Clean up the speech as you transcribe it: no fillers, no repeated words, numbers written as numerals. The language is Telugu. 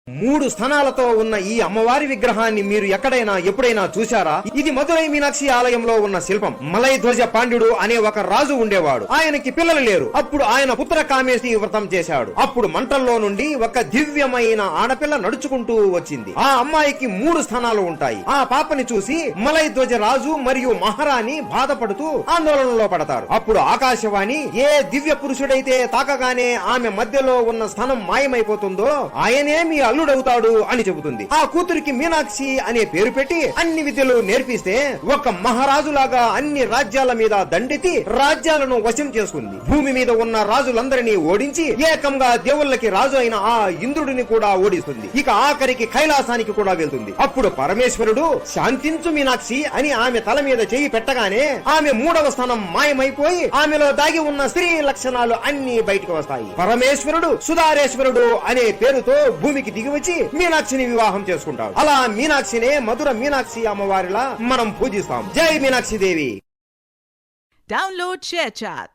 3 స్థానాలతో ఉన్న ఈ అమ్మవారి విగ్రహాన్ని మీరు ఎక్కడైనా ఎప్పుడైనా చూశారా? ఇది మధురై మీనాక్షి ఆలయంలో ఉన్న శిల్పం. మలై ధ్వజ పాండ్యుడు అనే ఒక రాజు ఉండేవాడు. ఆయనకి పిల్లలు లేరు. అప్పుడు ఆయన పుత్ర కామేష్టి వ్రతం చేశాడు. అప్పుడు మంటల్లో నుండి ఒక దివ్యమైన ఆడపిల్ల నడుచుకుంటూ వచ్చింది. ఆ అమ్మాయికి 3 స్థానాలు ఉంటాయి. ఆ పాపని చూసి మలై ధ్వజ రాజు మరియు మహారాణి బాధపడుతూ ఆందోళనలో పడతారు. అప్పుడు ఆకాశవాణి ఏ దివ్య పురుషుడైతే తాకగానే ఆమె మధ్యలో ఉన్న స్థానం మాయమైపోతుందో ఆయనే మీ అల్లుడవుతాడు అని చెబుతుంది. ఆ కూతురికి మీనాక్షి అనే పేరు పెట్టి అన్ని విద్యలు నేర్పిస్తే ఒక మహారాజులాగా అన్ని రాజ్యాల మీద దండెత్తి రాజ్యాలను వశం చేసుకుంది. భూమి మీద ఉన్న రాజులందరినీ ఓడించి ఏకంగా దేవుళ్ళకి రాజు అయిన ఆ ఇంద్రుడిని కూడా ఓడిస్తుంది. ఇక ఆఖరికి కైలాసానికి కూడా వెళ్తుంది. అప్పుడు పరమేశ్వరుడు శాంతించు మీనాక్షి అని ఆమె తల మీద చేయి పెట్టగానే ఆమె 3వ స్థానం మాయమైపోయి ఆమెలో దాగి ఉన్న స్త్రీ లక్షణాలు అన్ని బయటకు వస్తాయి. పరమేశ్వరుడు సుధారేశ్వరుడు అనే పేరుతో భూమికి దిగి వచ్చి మీనాక్షిని వివాహం చేసుకుంటాడు. అలా మీనాక్షినే మధుర మీనాక్షి అమ్మవారిలా మనం పూజిస్తాం. జై మీనాక్షి దేవి. Download ShareChat.